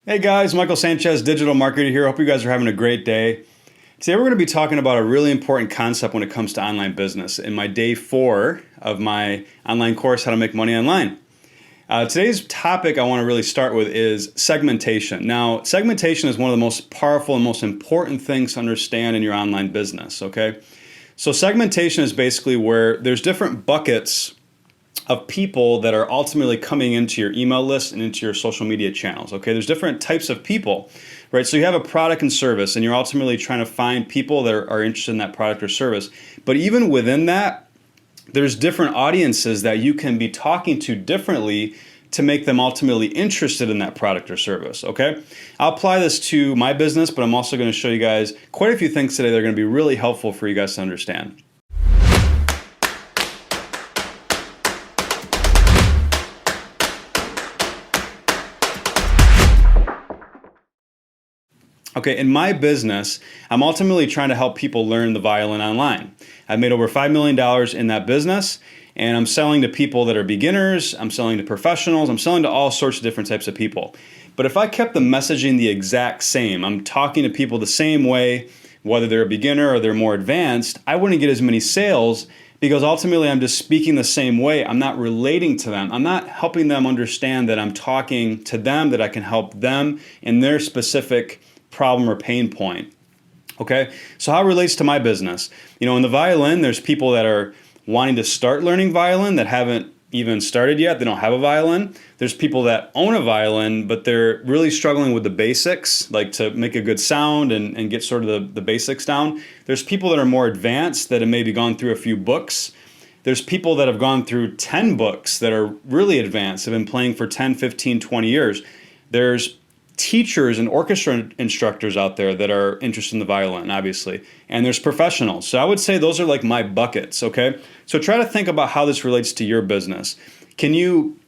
Hey guys, Michael Sanchez, digital marketer here. Hope you guys are having a great day. Today we're going to be talking about a really important concept when it comes to online business in my day 4 of my online course, How to Make Money Online. Today's topic I want to really start with is segmentation. Now, segmentation is one of the most powerful and most important things to understand in your online business, okay? So segmentation is basically where there's different buckets of people that are ultimately coming into your email list and into your social media channels, okay? There's different types of people, right? So you have a product and service, and you're ultimately trying to find people that are interested in that product or service. But even within that, there's different audiences that you can be talking to differently to make them ultimately interested in that product or service, okay? I'll apply this to my business, but I'm also going to show you guys quite a few things today that are going to be really helpful for you guys to understand. Okay, in my business, I'm ultimately trying to help people learn the violin online. I've made over $5 million in that business, and I'm selling to people that are beginners, I'm selling to professionals, I'm selling to all sorts of different types of people. But if I kept the messaging the exact same, I'm talking to people the same way, whether they're a beginner or they're more advanced, I wouldn't get as many sales because ultimately I'm just speaking the same way. I'm not relating to them. I'm not helping them understand that I'm talking to them, that I can help them in their specific problem or pain point. Okay, so how it relates to my business? You know, in the violin, there's people that are wanting to start learning violin that haven't even started yet. They don't have a violin. There's people that own a violin, but they're really struggling with the basics, like to make a good sound and get sort of the basics down. There's people that are more advanced that have maybe gone through a few books. There's people that have gone through 10 books that are really advanced, have been playing for 10, 15, 20 years. There's teachers and orchestra instructors out there that are interested in the violin, obviously. And there's professionals. So I would say those are like my buckets, okay? So try to think about how this relates to your business. Can you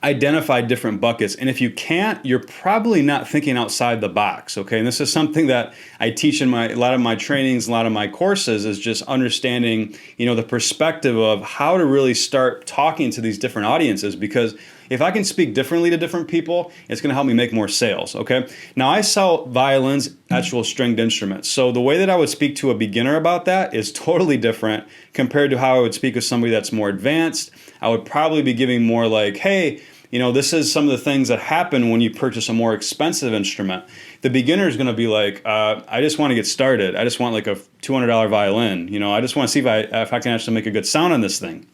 identify different buckets? And if you can't, you're probably not thinking outside the box, okay? And this is something that I teach in a lot of my trainings, a lot of my courses, is just understanding, the perspective of how to really start talking to these different audiences, because if I can speak differently to different people, it's going to help me make more sales, okay? Now, I sell violins, actual stringed instruments. So the way that I would speak to a beginner about that is totally different compared to how I would speak with somebody that's more advanced. I would probably be giving more like, hey, this is some of the things that happen when you purchase a more expensive instrument. The beginner is going to be like, I just want to get started. I just want like a $200 violin. I just want to see if I can actually make a good sound on this thing.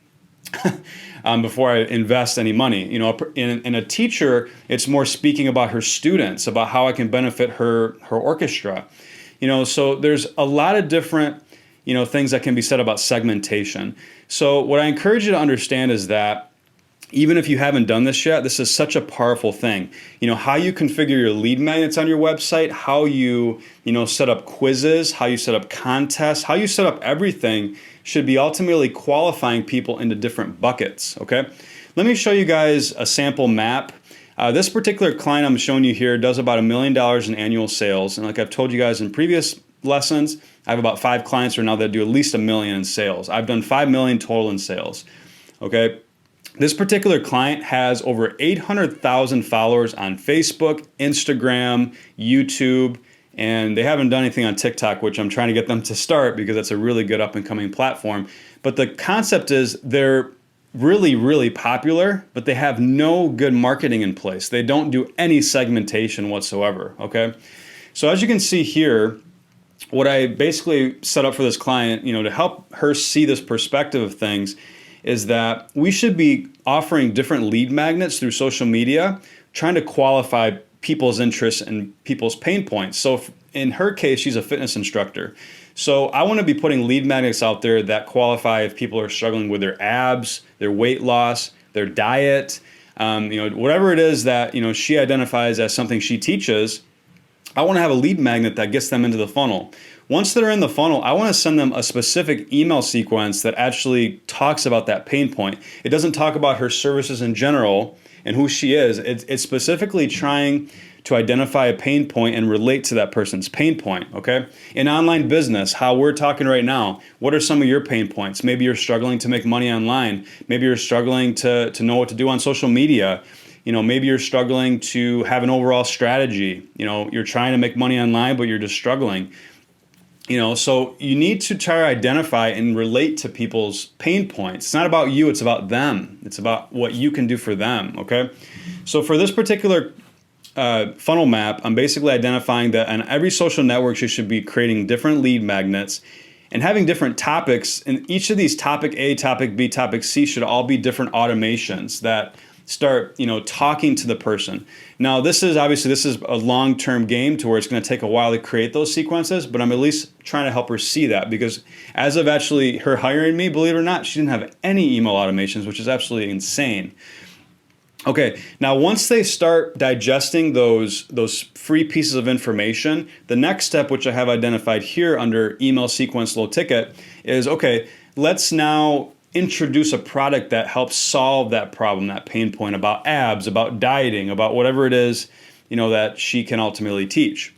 Before I invest any money. In a teacher, it's more speaking about her students, about how I can benefit her orchestra. So there's a lot of different, things that can be said about segmentation. So what I encourage you to understand is that even if you haven't done this yet, this is such a powerful thing. How you configure your lead magnets on your website, how you, set up quizzes, how you set up contests, how you set up everything should be ultimately qualifying people into different buckets, okay? Let me show you guys a sample map. This particular client I'm showing you here does about $1 million in annual sales. And like I've told you guys in previous lessons, I have about 5 clients right now that do at least $1 million in sales. I've done $5 million total in sales, okay? This particular client has over 800,000 followers on Facebook, Instagram, YouTube, and they haven't done anything on TikTok, which I'm trying to get them to start because that's a really good up-and-coming platform. But the concept is they're really, really popular, but they have no good marketing in place. They don't do any segmentation whatsoever, okay? So as you can see here, what I basically set up for this client, to help her see this perspective of things is that we should be offering different lead magnets through social media, trying to qualify people's interests and people's pain points. So in her case, she's a fitness instructor. So I want to be putting lead magnets out there that qualify if people are struggling with their abs, their weight loss, their diet, whatever it is that, she identifies as something she teaches. I want to have a lead magnet that gets them into the funnel. Once they're in the funnel, I want to send them a specific email sequence that actually talks about that pain point. It doesn't talk about her services in general and who she is. It's specifically trying to identify a pain point and relate to that person's pain point, okay? In online business, how we're talking right now, what are some of your pain points? Maybe you're struggling to make money online. Maybe you're struggling to know what to do on social media. Maybe you're struggling to have an overall strategy. You're trying to make money online, but you're just struggling. So you need to try to identify and relate to people's pain points. It's not about you, it's about them. It's about what you can do for them, okay? So for this particular funnel map, I'm basically identifying that on every social network, you should be creating different lead magnets and having different topics. And each of these topic A, topic B, topic C should all be different automations that start, talking to the person. Now, this is a long-term game to where it's going to take a while to create those sequences, but I'm at least trying to help her see that, because as of actually her hiring me, believe it or not, she didn't have any email automations, which is absolutely insane. Okay, now once they start digesting those free pieces of information, the next step, which I have identified here under email sequence low ticket, is okay, let's now introduce a product that helps solve that problem, that pain point about abs, about dieting, about whatever it is, that she can ultimately teach.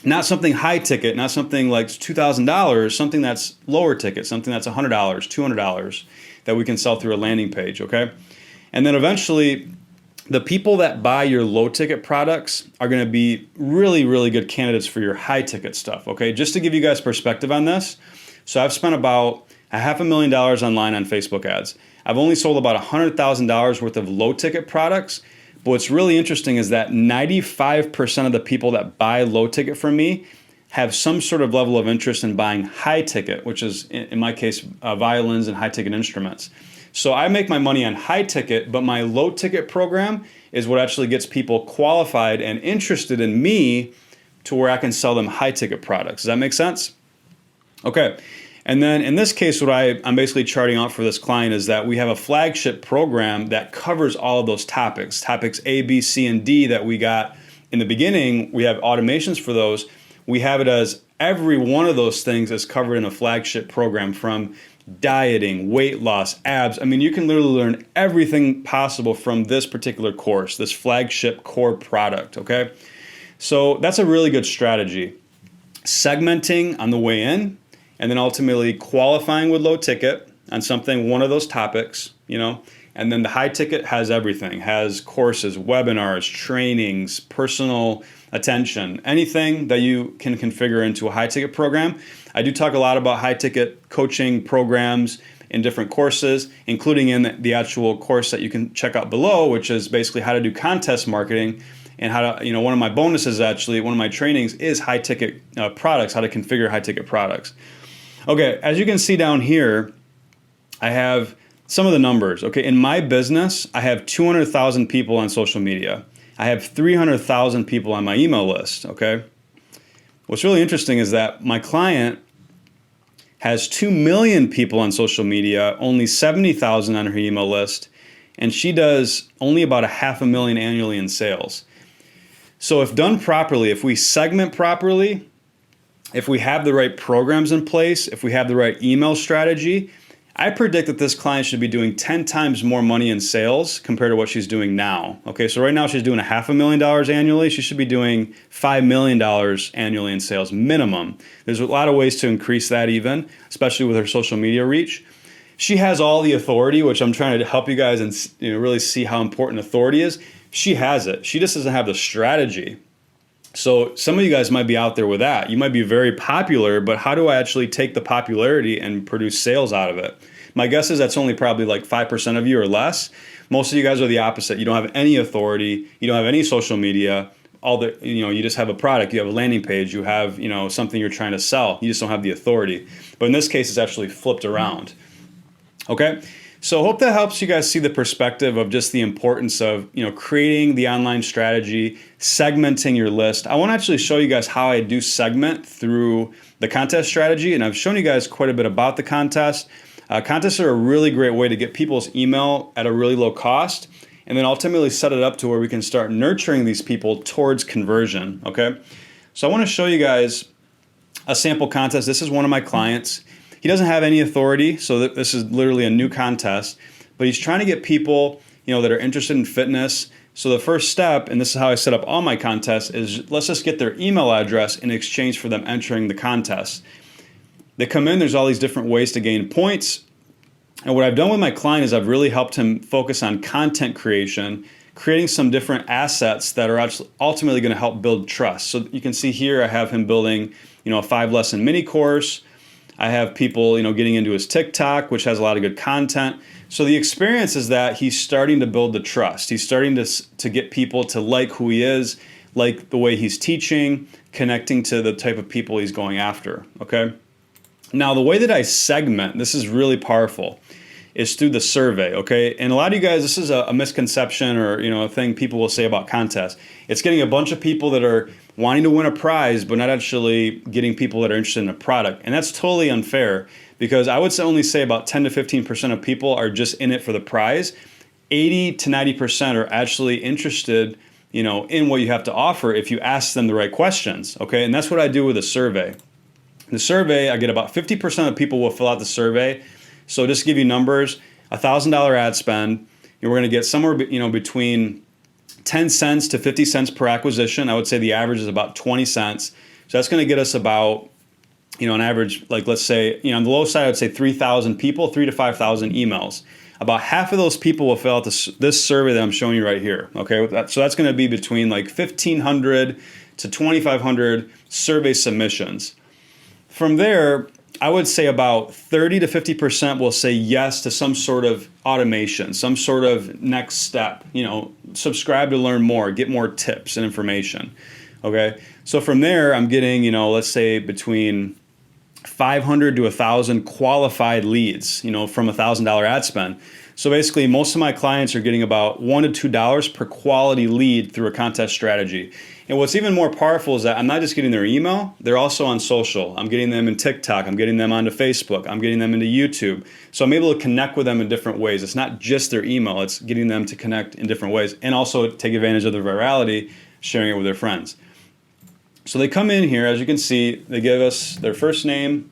Not something high ticket, not something like $2,000, something that's lower ticket, something that's $100, $200 that we can sell through a landing page, okay? And then eventually, the people that buy your low ticket products are going to be really, really good candidates for your high ticket stuff, okay? Just to give you guys perspective on this, so I've spent about $500,000 online on Facebook ads. I've only sold about $100,000 worth of low ticket products, but what's really interesting is that 95% of the people that buy low ticket from me have some sort of level of interest in buying high ticket, which is, in my case, violins and high ticket instruments. So I make my money on high ticket, but my low ticket program is what actually gets people qualified and interested in me to where I can sell them high ticket products. Does that make sense? Okay. And then in this case, what I'm basically charting out for this client is that we have a flagship program that covers all of those topics. Topics A, B, C, and D that we got in the beginning, we have automations for those. We have it as every one of those things is covered in a flagship program, from dieting, weight loss, abs. I mean, you can literally learn everything possible from this particular course, this flagship core product, okay? So that's a really good strategy. Segmenting on the way in, and then ultimately qualifying with low ticket on something, one of those topics, and then the high ticket has everything, has courses, webinars, trainings, personal attention, anything that you can configure into a high ticket program. I do talk a lot about high ticket coaching programs in different courses, including in the actual course that you can check out below, which is basically how to do contest marketing and how to, one of my bonuses actually, one of my trainings is high ticket products, how to configure high ticket products. Okay, as you can see down here, I have some of the numbers. Okay, in my business, I have 200,000 people on social media. I have 300,000 people on my email list, okay? What's really interesting is that my client has 2 million people on social media, only 70,000 on her email list, and she does only about $500,000 annually in sales. So if done properly, if we segment properly, if we have the right programs in place, if we have the right email strategy, I predict that this client should be doing 10 times more money in sales compared to what she's doing now. Okay, so right now she's doing $500,000 annually. She should be doing $5 million annually in sales minimum. There's a lot of ways to increase that even, especially with her social media reach. She has all the authority, which I'm trying to help you guys and really see how important authority is. She has it. She just doesn't have the strategy. So some of you guys might be out there with that. You might be very popular, but how do I actually take the popularity and produce sales out of it? My guess is that's only probably like 5% of you or less. Most of you guys are the opposite. You don't have any authority. You don't have any social media. You just have a product. You have a landing page. You have, something you're trying to sell. You just don't have the authority. But in this case, it's actually flipped around. Okay. So hope that helps you guys see the perspective of just the importance of, creating the online strategy, segmenting your list. I want to actually show you guys how I do segment through the contest strategy. And I've shown you guys quite a bit about the contest. Contests are a really great way to get people's email at a really low cost, and then ultimately set it up to where we can start nurturing these people towards conversion, okay? So I want to show you guys a sample contest. This is one of my clients. He doesn't have any authority, so this is literally a new contest, but he's trying to get people, that are interested in fitness. So the first step, and this is how I set up all my contests, is let's just get their email address in exchange for them entering the contest. They come in, there's all these different ways to gain points. And what I've done with my client is I've really helped him focus on content creation, creating some different assets that are actually ultimately going to help build trust. So you can see here I have him building, a 5-lesson mini course. I have people, getting into his TikTok, which has a lot of good content. So the experience is that he's starting to build the trust. He's starting to get people to like who he is, like the way he's teaching, connecting to the type of people he's going after, okay? Now, the way that I segment, this is really powerful, is through the survey, okay? And a lot of you guys, this is a misconception or, a thing people will say about contests. It's getting a bunch of people that are wanting to win a prize, but not actually getting people that are interested in a product. And that's totally unfair, because I would only say about 10 to 15% of people are just in it for the prize. 80 to 90% are actually interested, in what you have to offer if you ask them the right questions, okay? And that's what I do with a survey. The survey, I get about 50% of people will fill out the survey. So just to give you numbers, $1,000 ad spend, we're going to get somewhere, between 10 cents to 50 cents per acquisition. I would say the average is about 20 cents. So that's going to get us about, an average, like let's say, on the low side, I would say 3,000 people, 3,000 to 5,000 emails. About half of those people will fill out this survey that I'm showing you right here. Okay, so that's going to be between like 1,500 to 2,500 survey submissions. From there, I would say about 30 to 50% will say yes to some sort of automation, some sort of next step, subscribe to learn more, get more tips and information. Okay, so from there, I'm getting, let's say between 500 to 1,000 qualified leads, from $1,000 ad spend. So basically, most of my clients are getting about $1 to $2 per quality lead through a contest strategy. And what's even more powerful is that I'm not just getting their email, they're also on social. I'm getting them in TikTok, I'm getting them onto Facebook, I'm getting them into YouTube. So I'm able to connect with them in different ways. It's not just their email, it's getting them to connect in different ways and also take advantage of their virality, sharing it with their friends. So they come in here, as you can see, they give us their first name.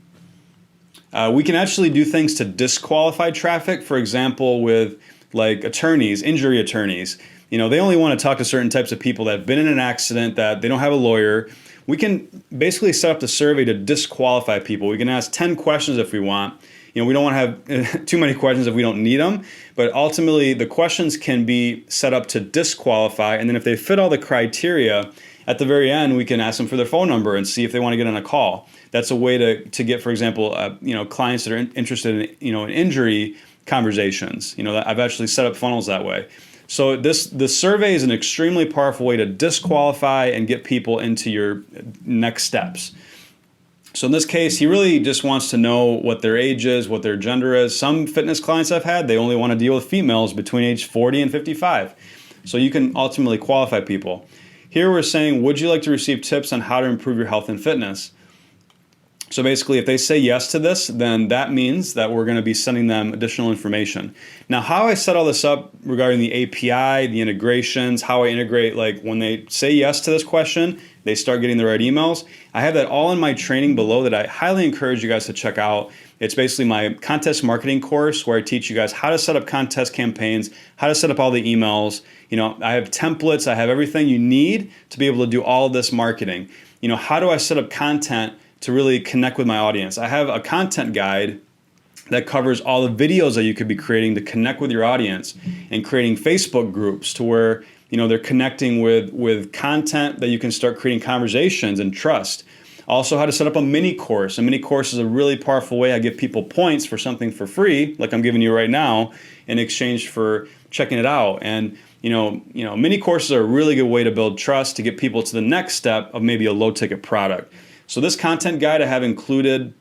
We can actually do things to disqualify traffic, for example, with like attorneys, injury attorneys. They only want to talk to certain types of people that have been in an accident, that they don't have a lawyer. We can basically set up the survey to disqualify people. We can ask 10 questions if we want. We don't want to have too many questions if we don't need them, but ultimately the questions can be set up to disqualify, and then if they fit all the criteria, at the very end, we can ask them for their phone number and see if they want to get on a call. That's a way to get, for example, clients that are interested in, in injury conversations. I've actually set up funnels that way. So the survey is an extremely powerful way to disqualify and get people into your next steps. So in this case, he really just wants to know what their age is, what their gender is. Some fitness clients I've had, they only want to deal with females between age 40 and 55. So you can ultimately qualify people. Here we're saying, would you like to receive tips on how to improve your health and fitness? So basically, if they say yes to this, then that means that we're going to be sending them additional information. Now, how I set all this up regarding the API, the integrations, how I integrate, like when they say yes to this question, they start getting the right emails. I have that all in my training below that I highly encourage you guys to check out. It's basically my contest marketing course where I teach you guys how to set up contest campaigns, how to set up all the emails. I have templates, I have everything you need to be able to do all of this marketing. How do I set up content to really connect with my audience? I have a content guide that covers all the videos that you could be creating to connect with your audience, and creating Facebook groups to where they're connecting with content that you can start creating conversations and trust. Also, how to set up a mini course. A mini course is a really powerful way I give people points for something for free, like I'm giving you right now, in exchange for checking it out. And mini courses are a really good way to build trust, to get people to the next step of maybe a low ticket product. So this content guide I have included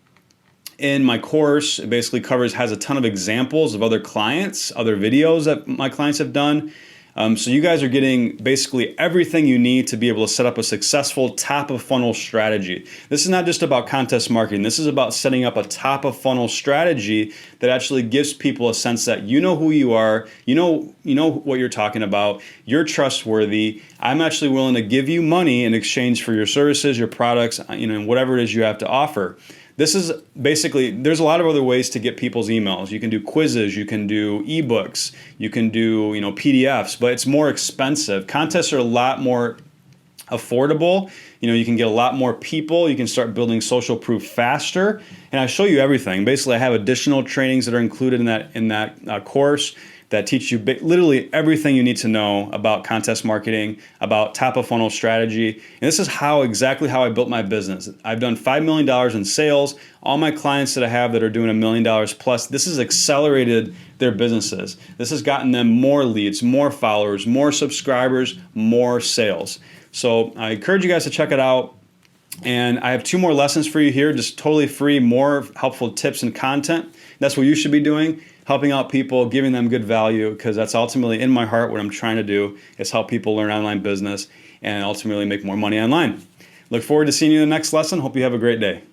in my course. It basically has a ton of examples of other clients, other videos that my clients have done. So you guys are getting basically everything you need to be able to set up a successful top of funnel strategy. This is not just about contest marketing. This is about setting up a top of funnel strategy that actually gives people a sense that you know who you are, you know what you're talking about, you're trustworthy. I'm actually willing to give you money in exchange for your services, your products, and whatever it is you have to offer. This is basically, there's a lot of other ways to get people's emails. You can do quizzes, you can do ebooks, you can do PDFs, but it's more expensive. Contests are a lot more affordable. You can get a lot more people. You can start building social proof faster. And I show you everything. Basically, I have additional trainings that are included in that course that teach you literally everything you need to know about contest marketing, about top of funnel strategy. And this is exactly how I built my business. I've done $5 million in sales. All my clients that I have that are doing $1 million plus, this has accelerated their businesses. This has gotten them more leads, more followers, more subscribers, more sales. So I encourage you guys to check it out. And I have 2 more lessons for you here, just totally free, more helpful tips and content. That's what you should be doing, helping out people, giving them good value, because that's ultimately in my heart what I'm trying to do is help people learn online business and ultimately make more money online. Look forward to seeing you in the next lesson. Hope you have a great day.